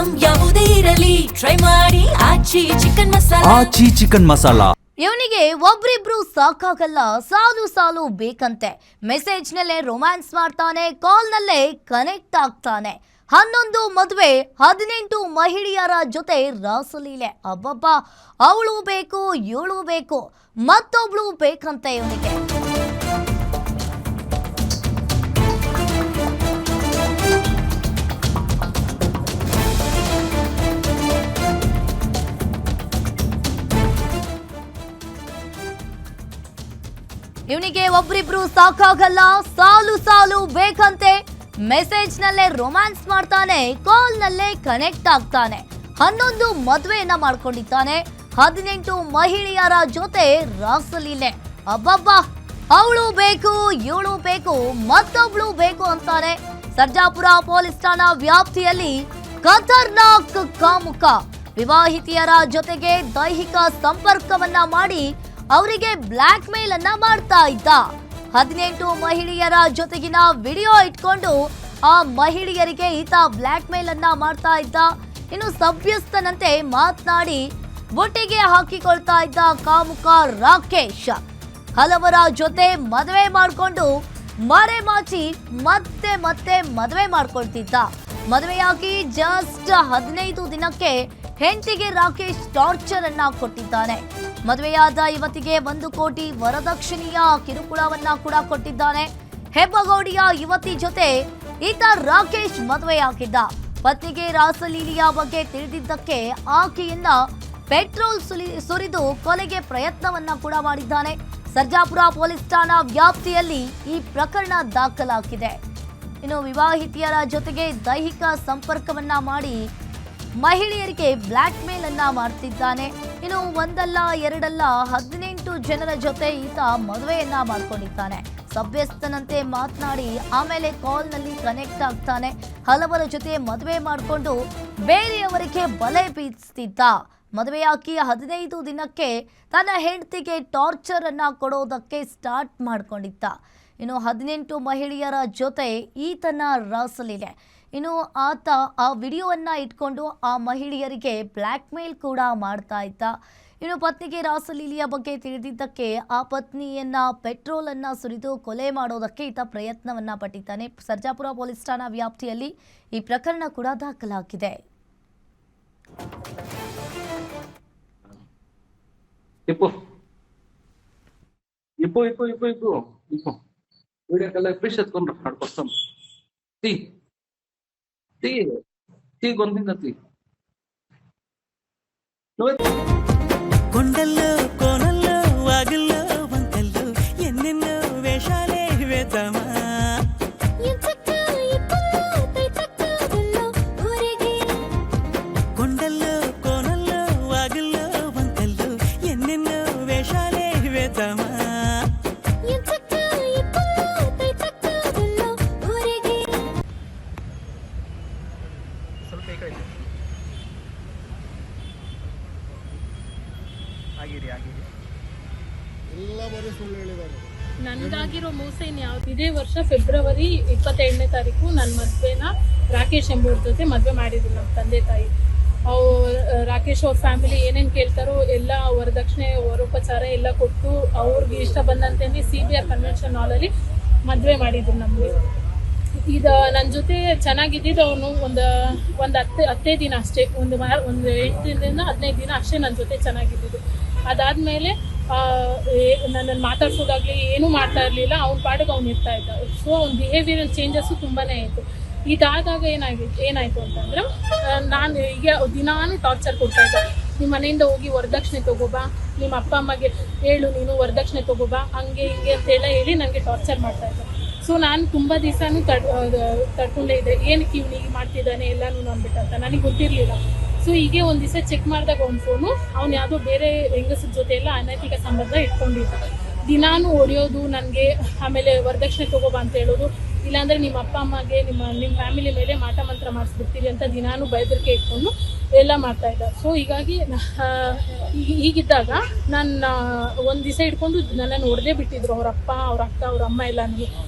Item ಯಾವುದೇ ಇರಲಿ try ಮಾಡಿ ಆಚಿ ಚಿಕನ್ ಮಸಾಲಾ. ಇವನಿಗೆ ಒಬ್ರಿಬ್ರು ಸಾಕಾಗಲ್ಲ, ಸಾಲು ಸಾಲು ಬೇಕಂತೆ. ಮೆಸೇಜ್ ನಲ್ಲೇ ರೊಮ್ಯಾನ್ಸ್ ಮಾಡ್ತಾನೆ, ಕಾಲ್ ನಲ್ಲೇ ಕನೆಕ್ಟ್ ಆಗ್ತಾನೆ. 11 ಮದುವೆ, 18 ಮಹಿಳೆಯರ ಜೊತೆ ರಾಸಲೀಲೆ. ಅಬ್ಬಬ್ಬ, ಅವಳು ಬೇಕು, ಇವಳು ಬೇಕು, ಮತ್ತೊಬ್ಳು ಬೇಕಂತೆ ಇವನಿಗೆ. ಇವನಿಗೆ ಒಬ್ರಿಬ್ರು ಸಾಕಾಗಲ್ಲ, ಸಾಲು ಸಾಲು ಬೇಕಂತೆ. ಮೆಸೇಜ್ ನಲ್ಲೇ ರೊಮ್ಯಾನ್ಸ್ ಮಾಡ್ತಾನೆ, ಕಾಲ್ ನಲ್ಲೇ ಕನೆಕ್ಟ್ ಆಗ್ತಾನೆ. 11 ಮದುವೆಯನ್ನ ಮಾಡ್ಕೊಂಡಿದ್ದಾನೆ, 18 ಮಹಿಳೆಯರ ಜೊತೆ ರಾಸಲೀಲೆ. ಅಬ್ಬಬ್ಬ, ಅವಳು ಬೇಕು, ಇವಳು ಬೇಕು, ಮತ್ತೊಬ್ಳು ಬೇಕು ಅಂತಾನೆ. ಸರ್ಜಾಪುರ ಪೊಲೀಸ್ ಠಾಣಾ ವ್ಯಾಪ್ತಿಯಲ್ಲಿ ಖತರ್ನಾಕ್ ಕಾಮುಕ ವಿವಾಹಿತೆಯರ ಜೊತೆಗೆ ದೈಹಿಕ ಸಂಪರ್ಕವನ್ನ ಮಾಡಿ ಅವರಿಗೆ ಬ್ಲಾಕ್ ಮೇಲ್ ಅನ್ನ ಮಾಡ್ತಾ ಇದ್ದ. 18 ಮಹಿಳೆಯರ ಜೊತೆಗಿನ ವಿಡಿಯೋ ಇಟ್ಕೊಂಡು ಆ ಮಹಿಳೆಯರಿಗೆ ಈತ ಬ್ಲಾಕ್ ಮೇಲ್ ಅನ್ನ ಮಾಡ್ತಾ ಇದ್ದ. ಇನ್ನು ಸಭ್ಯಸ್ಥನಂತೆ ಮಾತನಾಡಿ ಬುಟ್ಟಿಗೆ ಹಾಕಿಕೊಳ್ತಾ ಇದ್ದ ಕಾಮುಕ ರಾಕೇಶ್ ಹಲವರ ಜೊತೆ ಮದುವೆ ಮಾಡಿಕೊಂಡು ಮರೆಮಾಚಿ ಮತ್ತೆ ಮತ್ತೆ ಮದುವೆ ಮಾಡ್ಕೊಳ್ತಿದ್ದ. ಮದುವೆಯಾಗಿ ಜಸ್ಟ್ 15 ದಿನಕ್ಕೆ ಹೆಂಡತಿಗೆ ರಾಕೇಶ್ ಟಾರ್ಚರ್ ಅನ್ನ ಕೊಟ್ಟಿದ್ದಾನೆ. ಮದುವೆಯಾದ ಯುವತಿಗೆ 1 ಕೋಟಿ ವರದಕ್ಷಿಣೆಯ ಕಿರುಕುಳವನ್ನ ಕೂಡ ಕೊಟ್ಟಿದ್ದಾನೆ. ಹೆಬ್ಬಗೋಡಿಯ ಯುವತಿ ಜೊತೆ ಈತ ರಾಕೇಶ್ ಮದುವೆಯಾಗಿದ್ದ. ಪತ್ನಿಗೆ ರಾಸಲೀಲೆಯ ಬಗ್ಗೆ ತಿಳಿದಿದ್ದಕ್ಕೆ ಆಕೆಯನ್ನ ಪೆಟ್ರೋಲ್ ಸುರಿದು ಕೊಲೆಗೆ ಪ್ರಯತ್ನವನ್ನ ಕೂಡ ಮಾಡಿದ್ದಾನೆ. ಸರ್ಜಾಪುರ ಪೊಲೀಸ್ ಠಾಣಾ ವ್ಯಾಪ್ತಿಯಲ್ಲಿ ಈ ಪ್ರಕರಣ ದಾಖಲಾಗಿದೆ. ಇನ್ನು ವಿವಾಹಿತೆಯರ ಜೊತೆಗೆ ದೈಹಿಕ ಸಂಪರ್ಕವನ್ನ ಮಾಡಿ ಮಹಿಳೆಯರಿಗೆ ಬ್ಲಾಕ್ ಮೇಲ್ ಅನ್ನ ಮಾಡ್ತಿದ್ದಾನೆ. ಇನ್ನು ಒಂದಲ್ಲ ಎರಡಲ್ಲ 18 ಜನರ ಜೊತೆ ಈತ ಮದುವೆಯನ್ನ ಮಾಡ್ಕೊಂಡಿದ್ದಾನೆ. ಸಭ್ಯಸ್ಥನಂತೆ ಮಾತನಾಡಿ ಆಮೇಲೆ ಕಾಲ್ ನಲ್ಲಿ ಕನೆಕ್ಟ್ ಆಗ್ತಾನೆ. ಹಲವರ ಜೊತೆ ಮದುವೆ ಮಾಡಿಕೊಂಡು ಬೇರೆಯವರಿಗೆ ಬಲೆ ಬೀಸ್ತಿದ್ದ. ಮದುವೆಯಾಗಿ 15 ದಿನಕ್ಕೆ ತನ್ನ ಹೆಂಡತಿಗೆ ಟಾರ್ಚರ್ ಅನ್ನ ಕೊಡೋದಕ್ಕೆ ಸ್ಟಾರ್ಟ್ ಮಾಡ್ಕೊಂಡಿದ್ದ. ಇನ್ನು 18 ಮಹಿಳೆಯರ ಜೊತೆ ಈತನ ರಾಸಲೀಲೆ. ಇನ್ನು ಆತ ಆ ವಿಡಿಯೋವನ್ನ ಇಟ್ಕೊಂಡು ಆ ಮಹಿಳೆಯರಿಗೆ ಬ್ಲ್ಯಾಕ್ ಮೇಲ್ ಕೂಡ ಮಾಡ್ತಾ ಇದ್ದ. ಇನ್ನು ಪತ್ನಿಗೆ ರಾಸಲೀಲೆಯ ಬಗ್ಗೆ ತಿಳಿದಿದ್ದಕ್ಕೆ ಆ ಪತ್ನಿಯನ್ನ ಪೆಟ್ರೋಲ್ ಅನ್ನ ಸುರಿದು ಕೊಲೆ ಮಾಡೋದಕ್ಕೆ ಈತ ಪ್ರಯತ್ನವನ್ನ ಪಟ್ಟಿದ್ದಾನೆ. ಸರ್ಜಾಪುರ ಪೊಲೀಸ್ ಠಾಣಾ ವ್ಯಾಪ್ತಿಯಲ್ಲಿ ಈ ಪ್ರಕರಣ ಕೂಡ ದಾಖಲಾಗಿದೆ. కొండల్లో కోనల్లో వాగుల్లో వంకల్లో ఎన్నెన్నో వేషాలే వేద్దామా. కొండల్లో కోనల్లో వాగుల్లో వంకల్లో ఎన్నెన్నో వేషాలే వేద్దామా. ನನಗಾಗಿರೋ ಮೋಸ ಇನ್ಯಾವ್ದು, ಇದೇ ವರ್ಷ ಫೆಬ್ರವರಿ 27ನೇ ತಾರೀಕು ನನ್ನ ಮದುವೆನ ರಾಕೇಶ್ ಎಂಬುವ್ರ ಜೊತೆ ಮದುವೆ ಮಾಡಿದ್ರು ನಮ್ಮ ತಂದೆ ತಾಯಿ. ರಾಕೇಶ್ ಅವ್ರ ಫ್ಯಾಮಿಲಿ ಏನೇನು ಕೇಳ್ತಾರೋ ಎಲ್ಲ ವರದಕ್ಷಿಣೆ ವರೋಪಚಾರ ಎಲ್ಲ ಕೊಟ್ಟು ಅವ್ರಿಗೆ ಇಷ್ಟ ಬಂದಂತೆ CBR ಕನ್ವೆನ್ಷನ್ ಹಾಲಲ್ಲಿ ಮದುವೆ ಮಾಡಿದ್ರು ನಮಗೆ. ಇದು ನನ್ನ ಜೊತೆ ಚೆನ್ನಾಗಿದ್ದಿದ್ದು ಅವನು ಒಂದು 10 ದಿನ ಅಷ್ಟೇ, ಒಂದು 8 ದಿನದಿಂದ 15 ದಿನ ಅಷ್ಟೇ ನನ್ನ ಜೊತೆ ಚೆನ್ನಾಗಿದ್ದಿದ್ದು. ಅದಾದಮೇಲೆ ನನ್ನನ್ನು ಮಾತಾಡ್ಸೋದಾಗಲಿ ಏನೂ ಮಾಡ್ತಾ ಇರಲಿಲ್ಲ, ಅವ್ನ ಪಾಡಿಗೆ ಅವ್ನು ಇರ್ತಾ ಇದ್ದ. ಸೊ ಅವ್ನ ಬಿಹೇವಿಯರಲ್ ಚೇಂಜಸ್ಸು ತುಂಬಾ ಇತ್ತು. ಇದಾದಾಗ ಏನಾಯಿತು ಅಂತಂದ್ರೆ ನಾನು ಈಗ ದಿನಾನು ಟಾರ್ಚರ್ ಕೊಡ್ತಾ ಇದ್ದೆ. ನಿಮ್ಮ ಮನೆಯಿಂದ ಹೋಗಿ ವರದಕ್ಷಿಣೆ ತೊಗೋಬಾ, ನಿಮ್ಮ ಅಪ್ಪ ಅಮ್ಮಗೆ ಹೇಳು ನೀನು ವರದಕ್ಷಿಣೆ ತೊಗೋಬಾ, ಹಂಗೆ ಹಿಂಗೆ ಅಂತೆಲ್ಲ ಹೇಳಿ ನನಗೆ ಟಾರ್ಚರ್ ಮಾಡ್ತಾ ಇದ್ದೆ. ಸೊ ನಾನು ತುಂಬ ದಿವಸನೂ ತಡ್ಕೊಂಡೇ ಇದ್ದೆ, ಏನಕ್ಕೆ ಇವ್ನಿಗೆ ಮಾಡ್ತಿದ್ದಾನೆ ಎಲ್ಲನೂ ಅಂದ್ಬಿಟ್ಟು ಅಂತ ನನಗೆ ಗೊತ್ತಿರಲಿಲ್ಲ. ಸೊ ಹೀಗೆ ಒಂದು ದಿವಸ ಚೆಕ್ ಮಾಡಿದಾಗ ಒಂದು ಫೋನು ಅವ್ನು ಯಾವುದೋ ಬೇರೆ ಹೆಂಗಸರ ಜೊತೆ ಎಲ್ಲ ಅನೈತಿಕ ಸಂಬಂಧ ಇಟ್ಕೊಂಡಿದ್ದ. ದಿನಾನು ಹೊಡೆಯೋದು ನನಗೆ, ಆಮೇಲೆ ವರದಕ್ಷಿಣೆ ತೊಗೋಬಾ ಅಂತ ಹೇಳೋದು, ಇಲ್ಲಾಂದರೆ ನಿಮ್ಮ ಅಪ್ಪ ಅಮ್ಮಗೆ ನಿಮ್ಮ ಫ್ಯಾಮಿಲಿ ಮೇಲೆ ಮಾಟ ಮಂತ್ರ ಮಾಡಿಸ್ಬಿಡ್ತೀರಿ ಅಂತ ದಿನಾನು ಬೆದರಿಕೆ ಇಟ್ಕೊಂಡು ಎಲ್ಲ ಮಾಡ್ತಾಯಿದ್ದ. ಸೊ ಹೀಗಾಗಿ ಹೀಗಿದ್ದಾಗ ನನ್ನ ಒಂದು ದಿವಸ ಇಟ್ಕೊಂಡು ನನ್ನನ್ನು ಹೊಡೆದೇ ಬಿಟ್ಟಿದ್ರು ಅವ್ರ ಅಪ್ಪ, ಅವ್ರ ಅಕ್ಕ, ಅವ್ರ ಅಮ್ಮ ಎಲ್ಲ.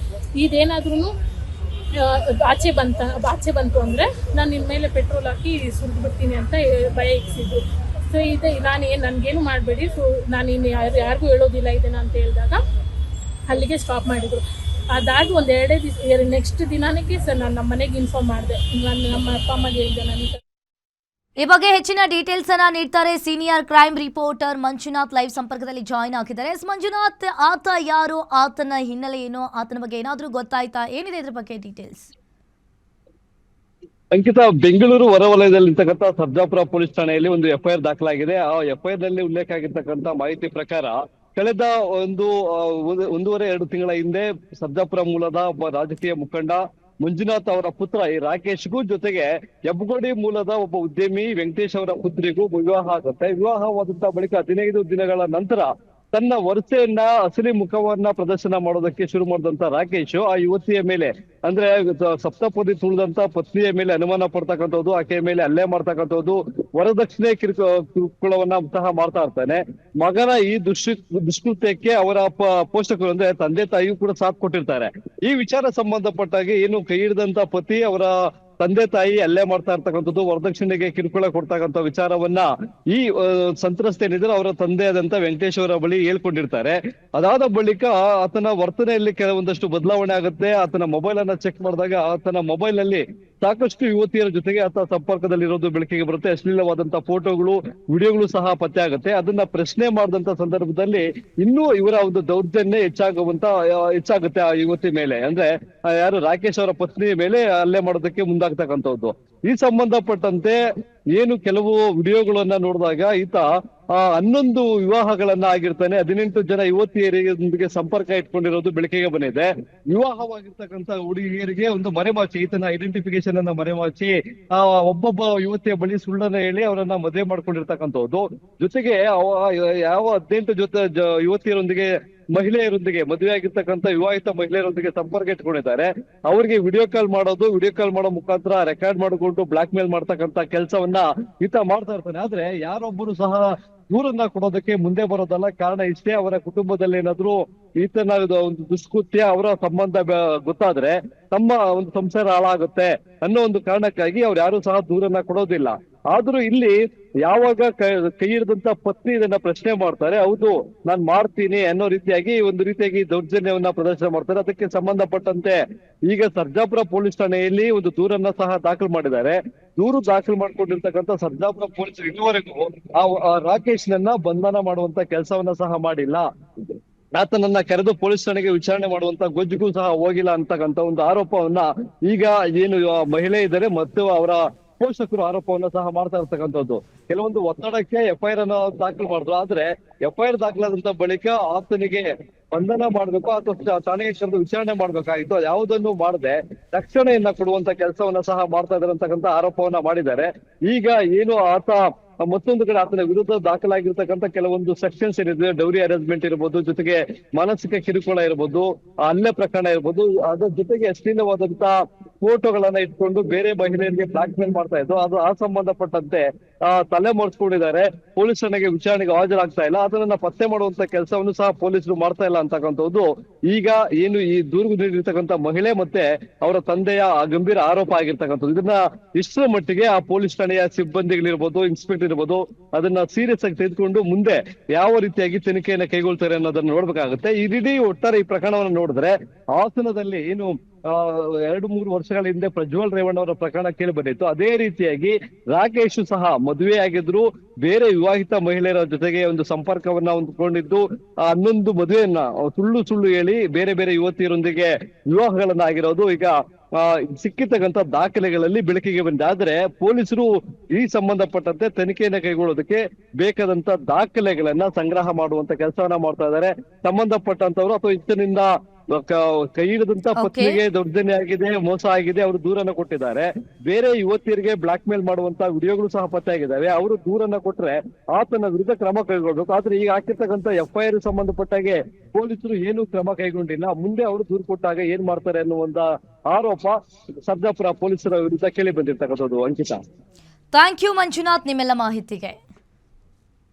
ಇದೇನಾದ್ರೂ ಆಚೆ ಬಂತು ಅಂದರೆ ನಾನು ನಿನ್ನ ಮೇಲೆ ಪೆಟ್ರೋಲ್ ಹಾಕಿ ಸುರಿದು ಬಿಡ್ತೀನಿ ಅಂತ ಭಯ ಇಕ್ಸಿದ್ರು. ಸೊ ನನಗೇನು ಮಾಡಬೇಡಿ, ಸೊ ನಾನು ಇನ್ನು ಯಾರಿಗೂ ಹೇಳೋದಿಲ್ಲ ಇದನ್ನು ಅಂತ ಹೇಳಿದಾಗ ಅಲ್ಲಿಗೆ ಸ್ಟಾಪ್ ಮಾಡಿದರು. ಅದಾಗಿ ಒಂದು 2 ದಿವಸ ನೆಕ್ಸ್ಟ್ ದಿನಾನಿಗೆ ಸರ್ ನಾನು ನಮ್ಮ ಮನೆಗೆ ಇನ್ಫಾರ್ಮ್ ಮಾಡಿದೆ, ನಾನು ನಮ್ಮ ಅಪ್ಪ ಅಮ್ಮಗೆ ಹೇಳಿದೆ. ನನಗೆ ಈ ಬಗ್ಗೆ ಹೆಚ್ಚಿನ ಡೀಟೇಲ್ಸ್ ಅನ್ನ ನೀಡ್ತಾರೆ senior crime reporter Manjunath. Live ಸಂಪರ್ಕದಲ್ಲಿ ಜಾಯಿನ್ ಆಗಿದ್ದಾರೆ. ಮಂಜುನಾಥ್, ಆತ ಯಾರು, ಆತನ ಹಿನ್ನೆಲೆ ಏನು, ಆತನ ಬಗ್ಗೆ ಏನಾದರೂ ಗೊತ್ತಾಯ್ತಾ, ಏನಿದೆ ಇದ್ರ ಬಗ್ಗೆ ಡೀಟೇಲ್ಸ್? ಅಂಕಿತ, ಬೆಂಗಳೂರು ಹೊರವಲಯದಲ್ಲಿರ್ತಕ್ಕಂಥ ಸರ್ಜಾಪುರ ಪೊಲೀಸ್ ಠಾಣೆಯಲ್ಲಿ ಒಂದು FIR ದಾಖಲಾಗಿದೆ. ಆ FIR ನಲ್ಲಿ ಉಲ್ಲೇಖ ಆಗಿರ್ತಕ್ಕಂಥ ಮಾಹಿತಿ ಪ್ರಕಾರ ಕಳೆದ 1.5-2 ತಿಂಗಳ ಹಿಂದೆ ಸರ್ಜಾಪುರ ಮೂಲದ ಒಬ್ಬ ರಾಜಕೀಯ ಮುಖಂಡ ಮಂಜುನಾಥ್ ಅವರ ಪುತ್ರ ಈ ರಾಕೇಶ್ಗೂ ಜೊತೆಗೆ ಹೆಬ್ಬಗೋಡಿ ಮೂಲದ ಒಬ್ಬ ಉದ್ಯಮಿ ವೆಂಕಟೇಶ್ ಅವರ ಪುತ್ರಿಗೂ ವಿವಾಹ ಆಗುತ್ತೆ. ವಿವಾಹವಾದಂತ ಬಳಿಕ 15 ದಿನಗಳ ನಂತರ ತನ್ನ ವರಸೆಯನ್ನ ಅಸಲಿ ಮುಖವನ್ನ ಪ್ರದರ್ಶನ ಮಾಡೋದಕ್ಕೆ ಶುರು ಮಾಡಿದಂತ ರಾಕೇಶ್ ಆ ಯುವತಿಯ ಮೇಲೆ, ಅಂದ್ರೆ ಸಪ್ತಪದಿ ತುಳಿದಂತ ಪತ್ನಿಯ ಮೇಲೆ ಅನುಮಾನ ಪಡ್ತಕ್ಕಂಥದ್ದು, ಆಕೆಯ ಮೇಲೆ ಹಲ್ಲೆ ಮಾಡ್ತಕ್ಕಂಥದ್ದು, ವರದಕ್ಷಿಣೆ ಕಿರುಕುಳವನ್ನ ಸಹ ಮಾಡ್ತಾ ಇರ್ತಾನೆ. ಮಗನ ಈ ದುಷ್ಕೃತ್ಯಕ್ಕೆ ಅವರ ಪೋಷಕರು ಅಂದ್ರೆ ತಂದೆ ತಾಯಿಯೂ ಕೂಡ ಸಾಥ್ ಕೊಟ್ಟಿರ್ತಾರೆ. ಈ ವಿಚಾರ ಸಂಬಂಧಪಟ್ಟಾಗಿ ಏನು ಕೈ ಹಿಡಿದಂತ ಪತಿ ಅವರ ತಂದೆ ತಾಯಿ ಹಲ್ಲೆ ಮಾಡ್ತಾ ಇರ್ತಕ್ಕಂಥದ್ದು, ವರದಕ್ಷಿಣೆಗೆ ಕಿರುಕುಳ ಕೊಡ್ತಕ್ಕಂಥ ವಿಚಾರವನ್ನ ಈ ಸಂತ್ರಸ್ತೆ ಏನಿದ್ರೆ ಅವರ ತಂದೆ ಆದಂತ ವೆಂಕಟೇಶ್ ಅವರ ಬಳಿ ಹೇಳ್ಕೊಂಡಿರ್ತಾರೆ. ಅದಾದ ಬಳಿಕ ಆತನ ವರ್ತನೆಯಲ್ಲಿ ಕೆಲವೊಂದಷ್ಟು ಬದಲಾವಣೆ ಆಗುತ್ತೆ. ಆತನ ಮೊಬೈಲ್ ಅನ್ನ ಚೆಕ್ ಮಾಡಿದಾಗ ಆತನ ಮೊಬೈಲ್ ನಲ್ಲಿ ಸಾಕಷ್ಟು ಯುವತಿಯರ ಜೊತೆಗೆ ಆತ ಸಂಪರ್ಕದಲ್ಲಿರೋದು ಬೆಳಕಿಗೆ ಬರುತ್ತೆ. ಅಶ್ಲೀಲವಾದಂತಹ ಫೋಟೋಗಳು, ವಿಡಿಯೋಗಳು ಸಹ ಪತ್ತೆ ಆಗುತ್ತೆ. ಅದನ್ನ ಪ್ರಶ್ನೆ ಮಾಡಿದಂತ ಸಂದರ್ಭದಲ್ಲಿ ಇನ್ನೂ ಇವರ ಒಂದು ದೌರ್ಜನ್ಯ ಹೆಚ್ಚಾಗುತ್ತೆ ಆ ಯುವತಿ ಮೇಲೆ, ಅಂದ್ರೆ ಯಾರು ರಾಕೇಶ್ ಅವರ ಪತ್ನಿಯ ಮೇಲೆ ಹಲ್ಲೆ ಮಾಡೋದಕ್ಕೆ ಮುಂದಾಗ್ತಕ್ಕಂಥದ್ದು. ಈ ಸಂಬಂಧಪಟ್ಟಂತೆ ಏನು ಕೆಲವು ವಿಡಿಯೋಗಳನ್ನ ನೋಡಿದಾಗ ಈತ 11 ವಿವಾಹಗಳನ್ನ ಆಗಿರ್ತಾನೆ. 18 ಜನ ಯುವತಿಯರೊಂದಿಗೆ ಸಂಪರ್ಕ ಇಟ್ಕೊಂಡಿರೋದು ಬೆಳಕಿಗೆ ಬಂದಿದೆ. ವಿವಾಹವಾಗಿರ್ತಕ್ಕಂಥ ಹುಡುಗಿಯರಿಗೆ ಒಂದು ಮರೆಮಾಚಿ, ಈತನ ಐಡೆಂಟಿಫಿಕೇಶನ್ ಅನ್ನ ಮರೆಮಾಚಿ ಒಬ್ಬೊಬ್ಬ ಯುವತಿಯ ಬಳಿ ಸುಳ್ಳನ್ನ ಹೇಳಿ ಅವರನ್ನ ಮದುವೆ ಮಾಡ್ಕೊಂಡಿರ್ತಕ್ಕಂಥದ್ದು. ಜೊತೆಗೆ ಯಾವ 18 ಯುವತಿಯರೊಂದಿಗೆ ಮಹಿಳೆಯರೊಂದಿಗೆ ಮದುವೆ ಆಗಿರ್ತಕ್ಕಂಥ ವಿವಾಹಿತ ಮಹಿಳೆಯರೊಂದಿಗೆ ಸಂಪರ್ಕ ಇಟ್ಕೊಂಡಿದ್ದಾರೆ. ಅವರಿಗೆ ವಿಡಿಯೋ ಕಾಲ್ ಮಾಡೋ ಮುಖಾಂತರ ರೆಕಾರ್ಡ್ ಮಾಡಿಕೊಂಡು ಬ್ಲಾಕ್ ಮೇಲ್ ಮಾಡ್ತಕ್ಕಂಥ ಕೆಲಸವನ್ನ ಈತ ಮಾಡ್ತಾ ಇರ್ತಾನೆ. ಆದ್ರೆ ಯಾರೊಬ್ಬರು ಸಹ ದೂರನ್ನ ಕೊಡೋದಕ್ಕೆ ಮುಂದೆ ಬರೋದಲ್ಲ. ಕಾರಣ ಇಷ್ಟೇ, ಅವರ ಕುಟುಂಬದಲ್ಲಿ ಏನಾದ್ರು ಈತನ ಒಂದು ದುಷ್ಕೃತ್ಯ, ಅವರ ಸಂಬಂಧ ಗೊತ್ತಾದ್ರೆ ತಮ್ಮ ಒಂದು ಸಂಸಾರ ಹಾಳಾಗುತ್ತೆ ಅನ್ನೋ ಒಂದು ಕಾರಣಕ್ಕಾಗಿ ಅವ್ರು ಯಾರು ಸಹ ದೂರನ್ನ ಕೊಡೋದಿಲ್ಲ. ಆದ್ರೂ ಇಲ್ಲಿ ಯಾವಾಗ ಕೈ ಹಿಡಿದಂತ ಪತ್ನಿ ಇದನ್ನ ಪ್ರಶ್ನೆ ಮಾಡ್ತಾರೆ, ಹೌದು ನಾನ್ ಮಾಡ್ತೀನಿ ಅನ್ನೋ ಒಂದು ರೀತಿಯಾಗಿ ದೌರ್ಜನ್ಯವನ್ನ ಪ್ರದರ್ಶನ ಮಾಡ್ತಾರೆ. ಅದಕ್ಕೆ ಸಂಬಂಧಪಟ್ಟಂತೆ ಈಗ ಸರ್ಜಾಪುರ ಪೊಲೀಸ್ ಠಾಣೆಯಲ್ಲಿ ಒಂದು ದೂರನ್ನ ಸಹ ದಾಖಲು ಮಾಡಿದ್ದಾರೆ. ದೂರು ದಾಖಲು ಮಾಡ್ಕೊಂಡಿರ್ತಕ್ಕಂಥ ಸರ್ಜಾಪುರ ಪೊಲೀಸರು ಇದುವರೆಗೂ ಆ ರಾಕೇಶ್ ನನ್ನ ಬಂಧನ ಮಾಡುವಂತ ಕೆಲಸವನ್ನ ಸಹ ಮಾಡಿಲ್ಲ. ಆತನನ್ನ ಕರೆದು ಪೊಲೀಸ್ ಠಾಣೆಗೆ ವಿಚಾರಣೆ ಮಾಡುವಂತ ಗೊಜ್ಜಿಗೂ ಸಹ ಹೋಗಿಲ್ಲ ಅಂತಕ್ಕಂಥ ಒಂದು ಆರೋಪವನ್ನ ಈಗ ಏನು ಮಹಿಳೆ ಇದ್ದಾರೆ ಮತ್ತು ಅವರ ಪೋಷಕರು ಆರೋಪವನ್ನ ಸಹ ಮಾಡ್ತಾ ಇರ್ತಕ್ಕಂಥದ್ದು. ಕೆಲವೊಂದು ಒತ್ತಡಕ್ಕೆ FIR ಅನ್ನ ದಾಖಲು ಮಾಡಿದ್ರು. ಆದ್ರೆ FIR ದಾಖಲಾದಂತ ಬಳಿಕ ಆತನಿಗೆ ಬಂಧನ ಮಾಡ್ಬೇಕು ಅಥವಾ ಠಾಣೆಗೆ ಕರೆದು ವಿಚಾರಣೆ ಮಾಡ್ಬೇಕಾಗಿತ್ತು. ಯಾವುದನ್ನು ಮಾಡದೆ ರಕ್ಷಣೆಯನ್ನ ಕೊಡುವಂತ ಕೆಲಸವನ್ನ ಸಹ ಮಾಡ್ತಾ ಇದ್ದಾರೆ ಅಂತಕ್ಕಂಥ ಆರೋಪವನ್ನ ಮಾಡಿದ್ದಾರೆ. ಈಗ ಏನು ಆತ ಮತ್ತೊಂದು ಕಡೆ ಆತನ ವಿರುದ್ಧ ದಾಖಲಾಗಿರ್ತಕ್ಕಂಥ ಕೆಲವೊಂದು ಸೆಕ್ಷನ್ಸ್ ಏನಿದೆ, ಡೌರಿ ಅರೇಂಜ್ಮೆಂಟ್ ಇರ್ಬೋದು, ಜೊತೆಗೆ ಮಾನಸಿಕ ಕಿರುಕುಳ ಇರ್ಬೋದು, ಹಲ್ಲೆ ಪ್ರಕರಣ ಇರ್ಬೋದು, ಅದ್ರ ಜೊತೆಗೆ ಅಶ್ಲೀಲವಾದಂತ ಫೋಟೋಗಳನ್ನ ಇಟ್ಕೊಂಡು ಬೇರೆ ಮಹಿಳೆಯರಿಗೆ ಬ್ಲಾಕ್ ಮೇಲ್ ಮಾಡ್ತಾ ಇದ್ದು, ಅದು ಆ ಸಂಬಂಧಪಟ್ಟಂತೆ ತಲೆ ಮರೆಸ್ಕೊಂಡಿದ್ದಾರೆ. ಪೊಲೀಸ್ ಠಾಣೆಗೆ ವಿಚಾರಣೆಗೆ ಹಾಜರಾಗ್ತಾ ಇಲ್ಲ. ಅದನ್ನ ಪತ್ತೆ ಮಾಡುವಂತ ಕೆಲಸವನ್ನು ಸಹ ಪೊಲೀಸರು ಮಾಡ್ತಾ ಇಲ್ಲ ಅಂತಕ್ಕಂಥದ್ದು ಈಗ ಏನು ಈ ದೂರು ನೀಡಿರ್ತಕ್ಕಂಥ ಮಹಿಳೆ ಮತ್ತೆ ಅವರ ತಂದೆಯ ಗಂಭೀರ ಆರೋಪ ಆಗಿರ್ತಕ್ಕಂಥದ್ದು. ಇದನ್ನ ಇಷ್ಟರ ಮಟ್ಟಿಗೆ ಆ ಪೊಲೀಸ್ ಠಾಣೆಯ ಸಿಬ್ಬಂದಿಗಳಿರ್ಬೋದು, ಇನ್ಸ್ಪೆಕ್ಟರ್ ಇರ್ಬೋದು, ಅದನ್ನ ಸೀರಿಯಸ್ ಆಗಿ ತೆಗೆದುಕೊಂಡು ಮುಂದೆ ಯಾವ ರೀತಿಯಾಗಿ ತನಿಖೆಯನ್ನ ಕೈಗೊಳ್ತಾರೆ ಅನ್ನೋದನ್ನ ನೋಡ್ಬೇಕಾಗುತ್ತೆ. ಇಡೀ ಒಟ್ಟಾರೆ ಈ ಪ್ರಕರಣವನ್ನು ನೋಡಿದ್ರೆ ಹಾಸನದಲ್ಲಿ ಏನು 2-3 ವರ್ಷಗಳ ಹಿಂದೆ ಪ್ರಜ್ವಲ್ ರೇವಣ್ಣ ಅವರ ಪ್ರಕರಣ ಕೇಳಿ ಬಂದಿತ್ತು. ಅದೇ ರೀತಿಯಾಗಿ ರಾಕೇಶ್ ಸಹ ಮದುವೆ ಆಗಿದ್ರು, ಬೇರೆ ವಿವಾಹಿತ ಮಹಿಳೆಯರ ಜೊತೆಗೆ ಒಂದು ಸಂಪರ್ಕವನ್ನ ಹೊಂದ್ಕೊಂಡಿದ್ದು, 11 ಮದುವೆಯನ್ನ ಸುಳ್ಳು ಹೇಳಿ ಬೇರೆ ಬೇರೆ ಯುವತಿಯರೊಂದಿಗೆ ವಿವಾಹಗಳನ್ನ ಆಗಿರೋದು ಈಗ ಸಿಕ್ಕಿರ್ತಕ್ಕಂಥ ದಾಖಲೆಗಳಲ್ಲಿ ಬೆಳಕಿಗೆ ಬಂದಿದೆ. ಆದ್ರೆ ಪೊಲೀಸರು ಈ ಸಂಬಂಧಪಟ್ಟಂತೆ ತನಿಖೆಯನ್ನ ಕೈಗೊಳ್ಳೋದಕ್ಕೆ ಬೇಕಾದಂತ ದಾಖಲೆಗಳನ್ನ ಸಂಗ್ರಹ ಮಾಡುವಂತ ಕೆಲಸವನ್ನ ಮಾಡ್ತಾ ಇದ್ದಾರೆ. ಸಂಬಂಧಪಟ್ಟಂತವ್ರು ಅಥವಾ ಇತನಿಂದ ಕೈ ಹಿಡಿದಂತ ಪತ್ನಿಗೆ ದೌರ್ಜನ್ಯ ಆಗಿದೆ, ಮೋಸ ಆಗಿದೆ, ಅವರು ದೂರನ್ನ ಕೊಟ್ಟಿದ್ದಾರೆ. ಬೇರೆ ಯುವತಿಯರಿಗೆ ಬ್ಲಾಕ್ ಮೇಲ್ ಮಾಡುವಂತ ವಿಡಿಯೋಗಳು ಸಹ ಪತ್ತೆ ಆಗಿದ್ದಾವೆ. ಅವರು ದೂರನ್ನ ಕೊಟ್ರೆ ಆತನ ವಿರುದ್ಧ ಕ್ರಮ ಕೈಗೊಳ್ಬೇಕು. ಆದ್ರೆ ಈಗ ಹಾಕಿರ್ತಕ್ಕಂಥ FIR ಸಂಬಂಧಪಟ್ಟಾಗೆ ಪೊಲೀಸರು ಏನು ಕ್ರಮ ಕೈಗೊಂಡಿಲ್ಲ. ಮುಂದೆ ಅವರು ದೂರು ಕೊಟ್ಟಾಗ ಏನ್ ಮಾಡ್ತಾರೆ ಅನ್ನುವಂತ ಆರೋಪ ಸರ್ಜಾಪುರ ಪೊಲೀಸರ ವಿರುದ್ಧ ಕೇಳಿ ಬಂದಿರ್ತಕ್ಕಂಥದ್ದು. ಅಂಕಿತಾ, ಥ್ಯಾಂಕ್ ಯು ಮಂಜುನಾಥ್ ನಿಮ್ಮೆಲ್ಲ ಮಾಹಿತಿಗೆ.